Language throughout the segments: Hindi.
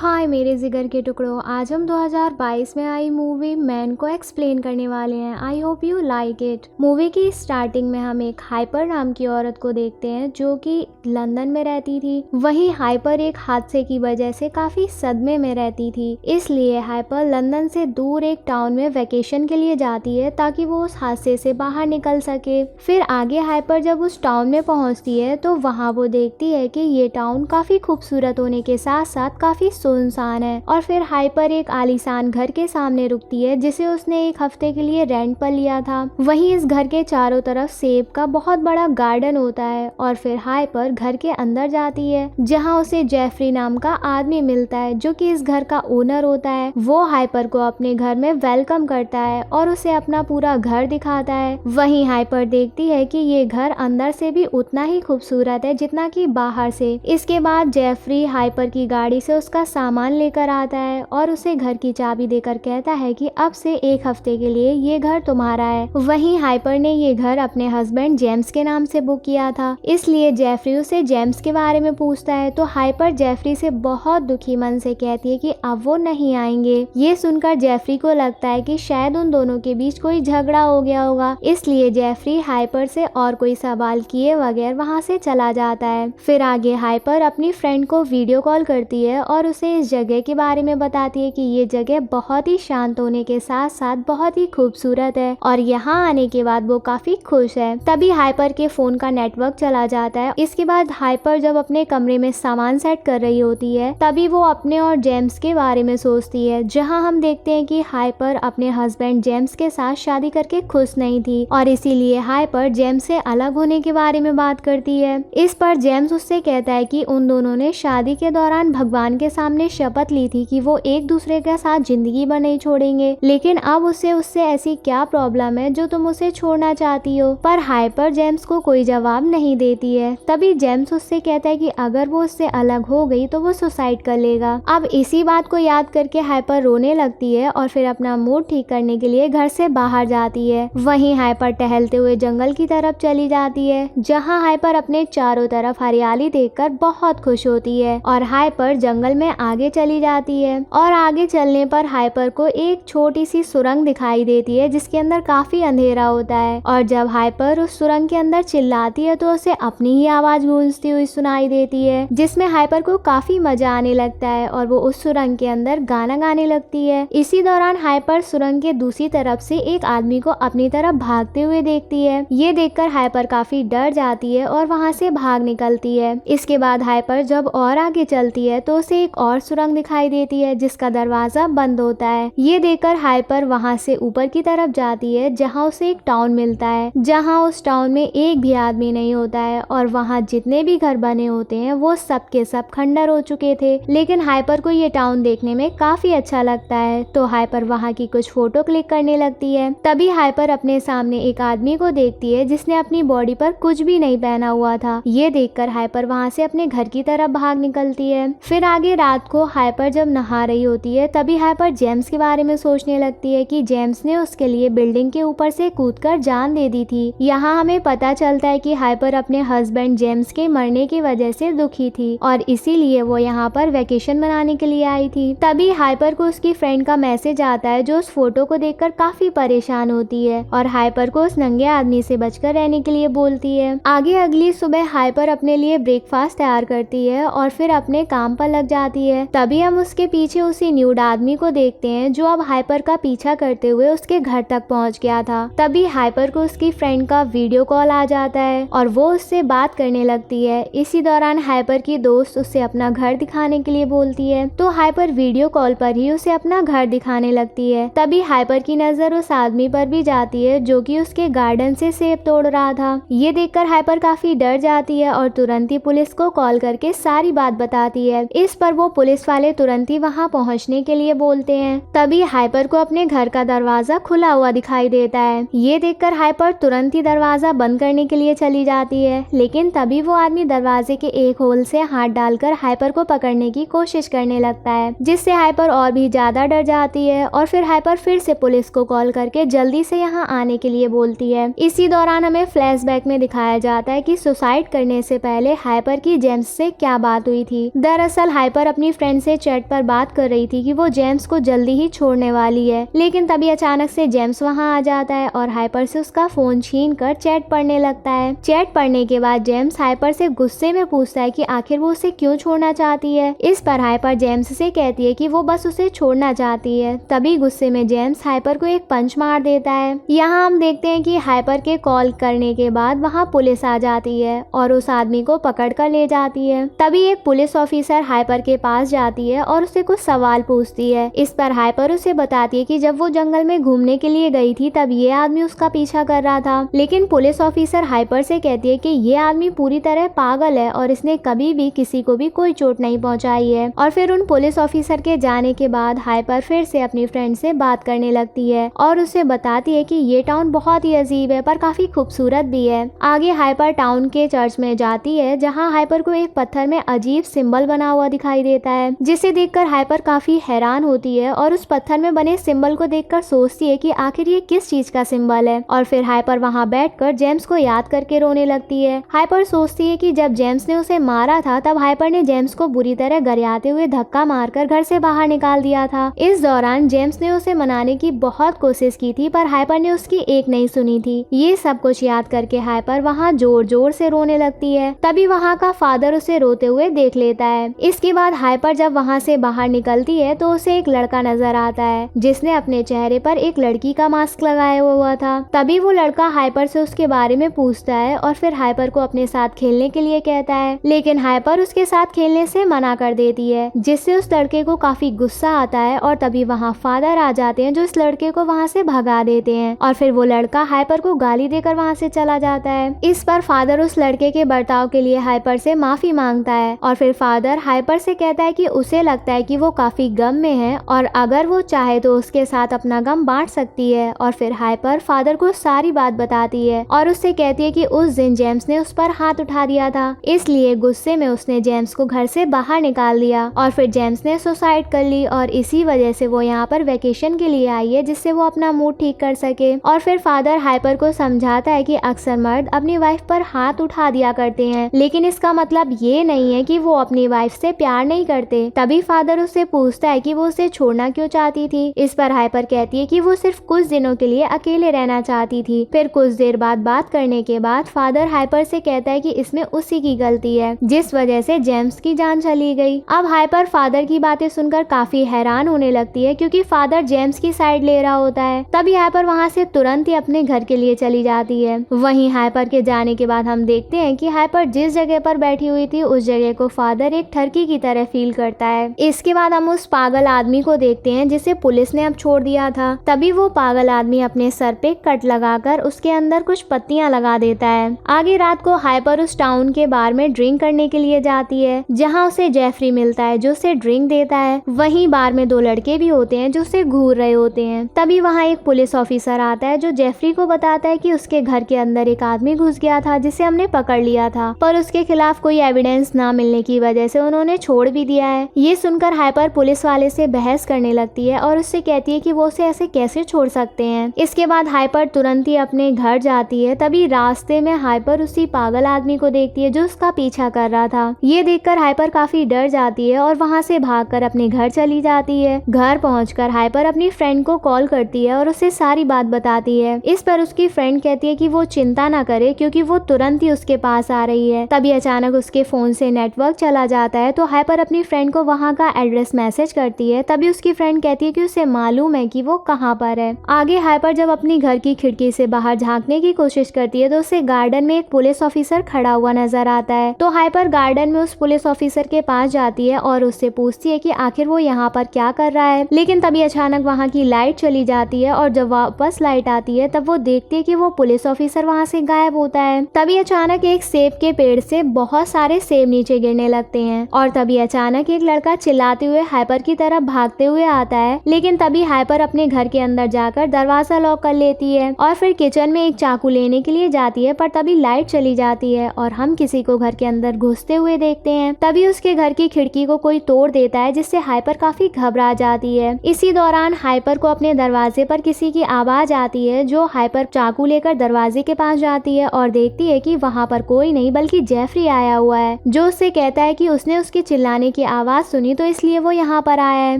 हाय मेरे जिगर के टुकड़ों, आज हम 2022 में आई मूवी मैन को एक्सप्लेन करने वाले हैं। I hope you like it. Movie की स्टार्टिंग में हम एक हाइपर नाम की औरत को देखते हैं जो कि लंदन में रहती थी। वहीं हाइपर एक हादसे की वजह से काफी सदमे में रहती थी, इसलिए हाइपर लंदन से दूर एक टाउन में वेकेशन के लिए जाती है ताकि वो उस हादसे से बाहर निकल सके। फिर आगे हाइपर जब उस टाउन में पहुंचती है तो वहां वो देखती है कि ये टाउन काफी खूबसूरत होने के साथ साथ काफी सुनसान है। और फिर हाइपर एक आलीशान घर के सामने रुकती है जिसे उसने एक हफ्ते के लिए रेंट पर लिया था। वहीं इस घर के चारों तरफ सेब का बहुत बड़ा गार्डन होता है। और फिर हाइपर घर के अंदर जाती है जहां उसे जेफरी नाम का आदमी मिलता है जो कि इस घर का ओनर होता है। वो हाइपर को अपने घर में वेलकम करता है और उसे अपना पूरा घर दिखाता है। वहीं हाइपर देखती है कि ये घर अंदर से भी उतना ही खूबसूरत है जितना कि बाहर से। इसके बाद जेफरी हाइपर की गाड़ी से उसका सामान लेकर आता है और उसे घर की चाबी देकर कहता है कि अब से एक हफ्ते के लिए ये घर तुम्हारा है। वहीं हाइपर ने ये घर अपने हस्बैंड जेम्स के नाम से बुक किया था, इसलिए जेफरी उसे जेम्स के बारे में पूछता है तो हाइपर जेफरी से बहुत दुखी मन से कहती है कि अब वो नहीं आएंगे। ये सुनकर जेफरी को लगता है कि शायद उन दोनों के बीच कोई झगड़ा हो गया होगा, इसलिए जेफरी हाइपर से और कोई सवाल किए बगैर वहाँ से चला जाता है। फिर आगे हाइपर अपनी फ्रेंड को वीडियो कॉल करती है और उसे इस जगह के बारे में बताती है कि ये जगह बहुत ही शांत होने के साथ साथ बहुत ही खूबसूरत है और यहाँ आने के बाद वो काफी खुश है। तभी हाइपर के फोन का नेटवर्क चला जाता है। इसके बाद हाइपर जब अपने कमरे में सामान सेट कर रही होती है तभी वो अपने और जेम्स के बारे में सोचती है, जहाँ हम देखते हैं कि हाइपर अपने हस्बैंड जेम्स के साथ शादी करके खुश नहीं थी और इसीलिए हाइपर जेम्स से अलग होने के बारे में बात करती है। इस पर जेम्स उससे कहता है कि उन दोनों ने शादी के दौरान भगवान के सामने शपथ ली थी कि वो एक दूसरे के साथ जिंदगी भर नहीं छोड़ेंगे, लेकिन अब उससे ऐसी क्या प्रॉब्लम है जो तुम उसे छोड़ना चाहती हो। पर हाइपर जेम्स को कोई जवाब नहीं देती है। तभी जेम्स उससे कहता है कि अगर वो उससे अलग हो गई तो वो सुसाइड कर लेगा। अब इसी बात को याद करके हाइपर रोने लगती है और फिर अपना मूड ठीक करने के लिए घर से बाहर जाती है। वहीं हाइपर टहलते हुए जंगल की तरफ चली जाती है जहाँ हाइपर अपने चारों तरफ हरियाली देखकर बहुत खुश होती है और हाइपर जंगल में आगे चली जाती है। और आगे चलने पर हाइपर को एक छोटी सी सुरंग दिखाई देती है जिसके अंदर काफी अंधेरा होता है और जब हाइपर उस सुरंग के अंदर चिल्लाती है तो उसे अपनी ही आवाज गूंजती हुई सुनाई देती है, जिसमें हाइपर को काफी मजा आने लगता है और वो उस सुरंग के अंदर गाना गाने लगती है। इसी दौरान हाइपर सुरंग के दूसरी तरफ से एक आदमी को अपनी तरफ भागते हुए देखती है। ये देखकर हाइपर काफी डर जाती है और वहाँ से भाग निकलती है। इसके बाद हाइपर जब और आगे चलती है तो उसे एक और सुरंग दिखाई देती है जिसका दरवाजा बंद होता है। ये देखकर हाइपर वहाँ से ऊपर की तरफ जाती है जहाँ उसे एक टाउन मिलता है जहाँ उस टाउन में एक भी आदमी नहीं होता है और वहाँ जितने भी घर बने होते हैं वो सब के सब खंडर हो चुके थे। लेकिन हाइपर को ये टाउन देखने में काफी अच्छा लगता है तो हाइपर वहाँ की कुछ फोटो क्लिक करने लगती है। तभी हाइपर अपने सामने एक आदमी को देखती है जिसने अपनी बॉडी पर कुछ भी नहीं पहना हुआ था। ये देखकर हाइपर वहाँ से अपने घर की तरफ भाग निकलती है। फिर आगे रात को हाइपर जब नहा रही होती है तभी हाइपर जेम्स के बारे में सोचने लगती है कि जेम्स ने उसके लिए बिल्डिंग के ऊपर से कूदकर जान दे दी थी। यहाँ हमें पता चलता है कि हाइपर अपने हस्बैंड जेम्स के मरने की वजह से दुखी थी और इसीलिए वो यहाँ पर वेकेशन मनाने के लिए आई थी। तभी हाइपर को उसकी फ्रेंड का मैसेज आता है जो उस फोटो को देखकर काफी परेशान होती है और हाइपर को उस नंगे आदमी से बचकर रहने के लिए बोलती है। आगे अगली सुबह हाइपर अपने लिए ब्रेकफास्ट तैयार करती है और फिर अपने काम पर लग जाती है। तभी हम उसके पीछे उसी न्यूड आदमी को देखते हैं जो अब हाइपर का पीछा करते हुए उसके घर तक पहुंच गया था। तभी हाइपर को उसकी फ्रेंड का वीडियो कॉल आ जाता है और वो उससे बात करने लगती है। इसी दौरान हाइपर की दोस्त उससे अपना घर दिखाने के लिए बोलती है तो हाइपर वीडियो कॉल पर ही उसे अपना घर दिखाने लगती है। तभी हाइपर की नजर उस आदमी पर भी जाती है जो कि उसके गार्डन से सेब तोड़ रहा था। ये देखकर हाइपर काफी डर जाती है और तुरंत ही पुलिस को कॉल करके सारी बात बताती है। इस पर वो पुलिस वाले तुरंत ही वहाँ पहुँचने के लिए बोलते हैं। तभी हाइपर को अपने घर का दरवाजा खुला हुआ दिखाई देता है। ये देखकर हाइपर तुरंत ही दरवाजा बंद करने के लिए चली जाती है, लेकिन तभी वो आदमी दरवाजे के एक होल से हाथ डालकर हाइपर को पकड़ने की कोशिश करने लगता है, जिससे हाइपर और भी ज्यादा डर जाती है और फिर हाइपर फिर से पुलिस को कॉल करके जल्दी से यहाँ आने के लिए बोलती है। इसी दौरान हमें फ्लैशबैक में दिखाया जाता है कि सुसाइड करने से पहले हाइपर की जेम्स से क्या बात हुई थी। दरअसल हाइपर अपनी अपनी फ्रेंड से चैट पर बात कर रही थी कि वो जेम्स को जल्दी ही छोड़ने वाली है, लेकिन तभी अचानक से जेम्स वहां आ जाता है और हाइपर से उसका फोन छीन कर चैट पढ़ने लगता है। चैट पढ़ने के बाद जेम्स हाइपर से गुस्से में पूछता है कि आखिर वो उसे क्यों छोड़ना चाहती है। इस पर हाइपर जेम्स से कहती है कि वो बस उसे छोड़ना चाहती है। तभी गुस्से में जेम्स हाइपर को एक पंच मार देता है। यहाँ हम देखते हैं कि हाइपर के कॉल करने के बाद वहाँ पुलिस आ जाती है और उस आदमी को पकड़ कर ले जाती है। तभी एक पुलिस ऑफिसर हाइपर के पास जाती है और उससे कुछ सवाल पूछती है। इस पर हाइपर उसे बताती है कि जब वो जंगल में घूमने के लिए गई थी तब ये आदमी उसका पीछा कर रहा था, लेकिन पुलिस ऑफिसर हाइपर से कहती है कि ये आदमी पूरी तरह पागल है और इसने कभी भी किसी को भी कोई चोट नहीं पहुंचाई है। और फिर उन पुलिस ऑफिसर के जाने के बाद हाइपर फिर से अपनी फ्रेंड से बात करने लगती है और उसे बताती है कि ये टाउन बहुत ही अजीब है पर काफी खूबसूरत भी है। आगे हाइपर टाउन के चर्च में जाती है जहाँ हाइपर को एक पत्थर में अजीब सिंबल बना हुआ दिखाई देता है, जिसे देखकर हाइपर काफी हैरान होती है और उस पत्थर में बने सिंबल को देखकर सोचती है कि आखिर ये किस चीज का सिंबल है। और फिर हाइपर वहाँ बैठकर जेम्स को याद करके रोने लगती है। हाइपर सोचती है कि जब जेम्स ने उसे मारा था तब हाइपर ने जेम्स को बुरी तरह गरियाते हुए धक्का मारकर घर से बाहर निकाल दिया था। इस दौरान जेम्स ने उसे मनाने की बहुत कोशिश की थी पर हाइपर ने उसकी एक नहीं सुनी थी। ये सब कुछ याद करके हाइपर वहाँ जोर जोर से रोने लगती है। तभी वहाँ का फादर उसे रोते हुए देख लेता है। इसके बाद हाइपर जब वहाँ से बाहर निकलती है तो उसे एक लड़का नजर आता है जिसने अपने चेहरे पर एक लड़की का मास्क लगाया हुआ था। तभी वो लड़का हाइपर से उसके बारे में पूछता है और फिर हाइपर को अपने साथ खेलने के लिए कहता है, लेकिन हाइपर उसके साथ खेलने से मना कर देती है, जिससे उस लड़के को काफी गुस्सा आता है। और तभी वहाँ फादर आ जाते हैं जो इस लड़के को वहाँ से भगा देते हैं और फिर वो लड़का हाइपर को गाली देकर वहाँ से चला जाता है। इस पर फादर उस लड़के के बर्ताव के लिए हाइपर से माफी मांगता है और फिर फादर हाइपर से कहता है कि उसे लगता है कि वो काफी गम में है और अगर वो चाहे तो उसके साथ अपना गम बांट सकती है। और फिर हाइपर फादर को सारी बात बताती है और उससे कहती है कि उस दिन जेम्स ने उस पर हाथ उठा दिया था, इसलिए गुस्से में उसने जेम्स को घर से बाहर निकाल दिया और फिर जेम्स ने सुसाइड कर ली और इसी वजह से वो यहाँ पर वेकेशन के लिए आई है जिससे वो अपना मूड ठीक कर सके। और फिर फादर हाइपर को समझाता है कि अक्सर मर्द अपनी वाइफ पर हाथ उठा दिया करते हैं, लेकिन इसका मतलब ये नहीं है कि वो अपनी वाइफ से प्यार नहीं करते। तभी फादर उससे पूछता है कि वो उसे छोड़ना क्यों चाहती थी। इस पर हाइपर कहती है कि वो सिर्फ कुछ दिनों के लिए अकेले रहना चाहती थी। फिर कुछ देर बाद बात करने के बाद फादर हाइपर से कहता है कि इसमें उसी की गलती है जिस वजह से जेम्स की जान चली गई। अब हाइपर फादर की बातें सुनकर काफी हैरान होने लगती है क्योंकि फादर जेम्स की साइड ले रहा होता है। तभी हाइपर वहाँ से तुरंत ही अपने घर के लिए चली जाती है। वहीं हाइपर के जाने के बाद हम देखते हैं कि हाइपर जिस जगह पर बैठी हुई थी उस जगह को फादर एक ठरकी की तरह फील करता है। इसके बाद हम उस पागल आदमी को देखते हैं जिसे पुलिस ने अब छोड़ दिया था। तभी वो पागल आदमी अपने सर पे कट लगाकर उसके अंदर कुछ पत्तियां लगा देता है। आगे रात को हाइपर उस टाउन के बार में ड्रिंक करने के लिए जाती है जहां उसे जेफरी मिलता है जो उसे ड्रिंक देता है। वहीं बार में दो लड़के भी होते हैं जो उसे घूर रहे होते हैं। तभी वहां एक पुलिस ऑफिसर आता है जो जेफरी को बताता है कि उसके घर के अंदर एक आदमी घुस गया था जिसे हमने पकड़ लिया था, पर उसके खिलाफ कोई एविडेंस ना मिलने की वजह से उन्होंने छोड़ भी दिया है। ये सुनकर हाइपर पुलिस वाले से बहस करने लगती है और उससे कहती है कि वो उसे ऐसे कैसे छोड़ सकते हैं। इसके बाद हाइपर तुरंत ही अपने घर जाती है। तभी रास्ते में हाइपर उसी पागल आदमी को देखती है जो उसका पीछा कर रहा था। ये देखकर हाइपर काफी डर जाती है और वहाँ से भागकर अपने घर चली जाती है। घर पहुंचकर हाइपर अपनी फ्रेंड को कॉल करती है और उसे सारी बात बताती है। इस पर उसकी फ्रेंड कहती है कि वो चिंता ना करे क्योंकि वो तुरंत ही उसके पास आ रही है। तभी अचानक उसके फोन से नेटवर्क चला जाता है तो हाइपर अपनी फ्रेंड को वहाँ का एड्रेस मैसेज करती है। तभी उसकी फ्रेंड कहती है कि उसे मालूम है कि वो कहाँ पर है। आगे हाइपर जब अपनी घर की खिड़की से बाहर झांकने की कोशिश करती है तो उसे गार्डन में एक पुलिस ऑफिसर खड़ा हुआ नजर आता है। तो हाइपर गार्डन में उस पुलिस ऑफिसर के पास जाती है और उससे पूछती है कि आखिर वो यहाँ पर क्या कर रहा है। लेकिन तभी अचानक वहाँ की लाइट चली जाती है और जब वापस लाइट आती है तब वो देखती है कि वो पुलिस ऑफिसर वहाँ से गायब होता है। तभी अचानक एक सेब के पेड़ से बहुत सारे सेब नीचे गिरने लगते हैं और तभी अचानक एक लड़का चिल्लाते हुए हाइपर की तरफ भागते हुए आता है। लेकिन तभी हाइपर अपने घर के अंदर जाकर दरवाजा लॉक कर लेती है और फिर किचन में एक चाकू लेने के लिए जाती है, पर तभी लाइट चली जाती है और हम किसी को घर के अंदर घुसते हुए देखते हैं। तभी उसके घर की खिड़की को कोई तोड़ देता है जिससे हाइपर काफी घबरा जाती है। इसी दौरान हाइपर को अपने दरवाजे पर किसी की आवाज आती है जो हाइपर चाकू लेकर दरवाजे के पास जाती है और देखती है कि वहाँ पर कोई नहीं बल्कि जेफरी आया हुआ है जो उससे कहता है कि उसने उसके चिल्लाने की की आवाज सुनी तो इसलिए वो यहाँ पर आया है।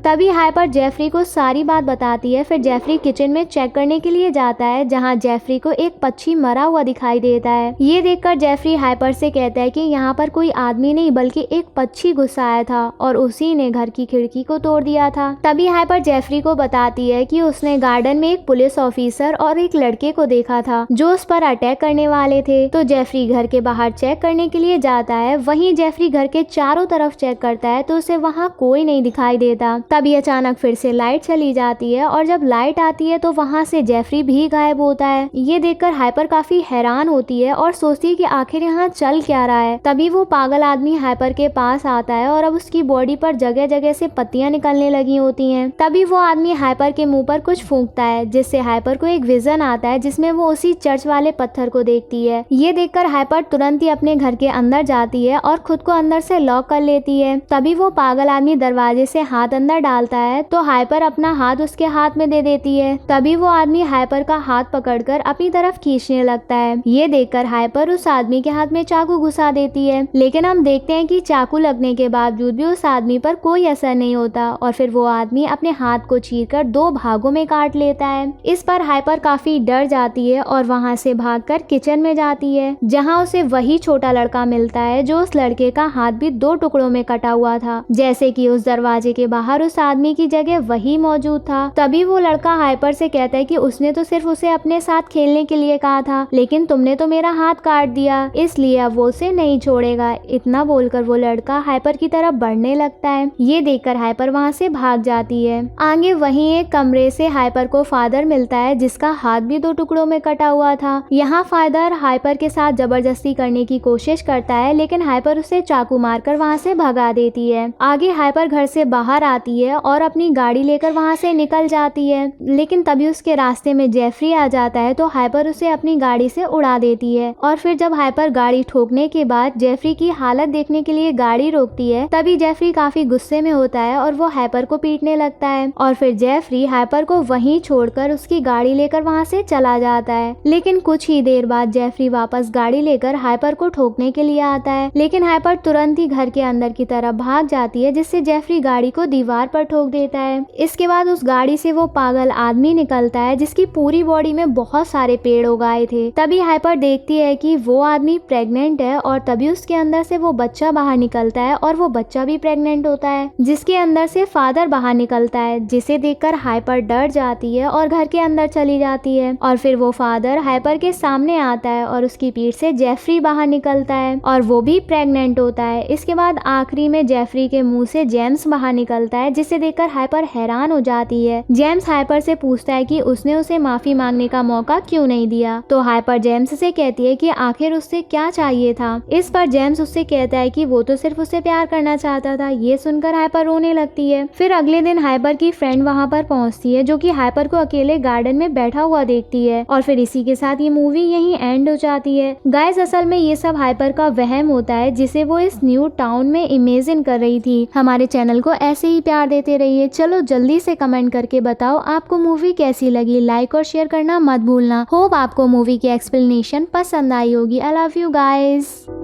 तभी हाइपर जेफरी को सारी बात बताती है। फिर जेफरी किचन में चेक करने के लिए जाता है, जहाँ जेफरी को एक पक्षी मरा हुआ दिखाई देता है। ये देखकर जेफरी हाइपर से कहता है कि यहाँ पर कोई आदमी नहीं बल्कि एक पक्षी घुस आया था और उसी ने घर की खिड़की को तोड़ दिया था। तभी हाइपर जेफरी को बताती है कि उसने गार्डन में एक पुलिस ऑफिसर और एक लड़के को देखा था जो उस पर अटैक करने वाले थे। तो जेफरी घर के बाहर चेक करने के लिए जाता है। वहीं जेफरी घर के चारों तरफ चेक करता है तो उसे वहाँ कोई नहीं दिखाई देता। तभी अचानक फिर से लाइट चली जाती है और जब लाइट आती है तो वहाँ से जेफरी भी गायब होता है। ये देखकर हाइपर काफी हैरान होती है और सोचती है कि आखिर यहाँ चल क्या रहा है। तभी वो पागल आदमी हाइपर के पास आता है और अब उसकी बॉडी पर जगह जगह से पत्तियां निकलने लगी होती हैं। तभी वो आदमी हाइपर के मुंह पर कुछ फूंकता है, जिससे हाइपर को एक विजन आता है जिसमें वो उसी चर्च वाले पत्थर को देखती है। ये देखकर हाइपर तुरंत ही अपने घर के अंदर जाती है और खुद को अंदर से लॉक कर लेती है। तभी वो पागल आदमी दरवाजे से हाथ अंदर डालता है तो हाइपर अपना हाथ उसके हाथ में दे देती है। तभी वो आदमी हाइपर का हाथ पकड़कर अपनी तरफ खींचने लगता है। ये देखकर हाइपर उस आदमी के हाथ में चाकू घुसा देती है, लेकिन हम देखते हैं कि चाकू लगने के बावजूद भी उस आदमी पर कोई असर नहीं होता और फिर वो आदमी अपने हाथ को चीरकर 2 भागों में काट लेता है। इस पर हाइपर काफी डर जाती है और वहाँ से भागकर किचन में जाती है, जहाँ उसे वही छोटा लड़का मिलता है जो उस लड़के का हाथ भी 2 टुकड़ों में कटा हुआ था, जैसे कि उस दरवाजे के बाहर उस आदमी की जगह वही मौजूद था। तभी वो लड़का हाइपर से कहता है कि उसने तो सिर्फ उसे अपने साथ खेलने के लिए कहा था, लेकिन तुमने तो मेरा हाथ काट दिया, इसलिए अब वो उसे नहीं छोड़ेगा। इतना बोलकर वो लड़का हाइपर की तरफ बढ़ने लगता है। ये देखकर हाइपर वहाँ से भाग जाती है। आगे वहीं एक कमरे से हाइपर को फादर मिलता है जिसका हाथ भी 2 टुकड़ों में कटा हुआ था। यहाँ फादर हाइपर के साथ जबरदस्ती करने की कोशिश करता है, लेकिन हाइपर उसे चाकू मारकर वहाँ से भगा देती है। आगे हाइपर घर से बाहर आती है और अपनी गाड़ी लेकर वहाँ से निकल जाती है, लेकिन तभी उसके रास्ते में जेफरी आ जाता है तो हाइपर उसे अपनी गाड़ी से उड़ा देती है। और फिर जब हाइपर गाड़ी ठोकने के बाद जेफरी की हालत देखने के लिए गाड़ी रोकती है, तभी जेफरी काफी गुस्से में होता है और वो हाइपर को पीटने लगता है। और फिर जेफरी हाइपर को वहीं छोड़कर उसकी गाड़ी लेकर वहाँ से चला जाता है। लेकिन कुछ ही देर बाद जेफरी वापस गाड़ी लेकर हाइपर को ठोकने के लिए आता है, लेकिन हाइपर तुरंत ही घर के अंदर की तरफ भाग जाती है, जिससे जेफरी गाड़ी को दीवार पर ठोक देता है। इसके बाद उस गाड़ी से वो पागल आदमी निकलता है जिसकी पूरी बॉडी में बहुत सारे पेड़ उगाए थे। तभी हाइपर देखती है कि वो आदमी प्रेग्नेंट है और तभी उसके अंदर से वो बच्चा बाहर निकलता है और वो बच्चा भी प्रेग्नेंट होता है, जिसके अंदर से फादर बाहर निकलता है, जिसे देखकर हाइपर डर जाती है और घर के अंदर चली जाती है। और फिर वो फादर हाइपर के सामने आता है और उसकी पीठ से जेफरी बाहर निकलता है और वो भी प्रेग्नेंट होता है। इसके बाद आखिरी में जेफरी के मुंह से जेम्स बाहर निकलता है, जिसे देखकर हाइपर हैरान हो जाती है। जेम्स हाइपर से पूछता है कि उसने उसे माफी मांगने का मौका क्यों नहीं दिया, तो हाइपर जेम्स से कहती है कि आखिर उससे क्या चाहिए था। इस पर जेम्स उससे कहता है कि वो तो सिर्फ उसे प्यार करना चाहता था। ये सुनकर हाइपर रोने लगती है। फिर अगले दिन हाइपर की फ्रेंड वहाँ पर पहुँचती है, जो कि हाइपर को अकेले गार्डन में बैठा हुआ देखती है। और फिर इसी के साथ ये मूवी यहीं एंड हो जाती है। गाइस, असल में ये सब हाइपर का वहम होता है जिसे वो इस न्यू टाउन में इमेजिन कर रही थी। हमारे चैनल को ऐसे ही प्यार देते रहिए। चलो जल्दी से कमेंट करके बताओ आपको मूवी कैसी लगी। लाइक और शेयर करना मत भूलना। होप आपको मूवी की एक्सप्लेनेशन पसंद आई होगी। I love you guys.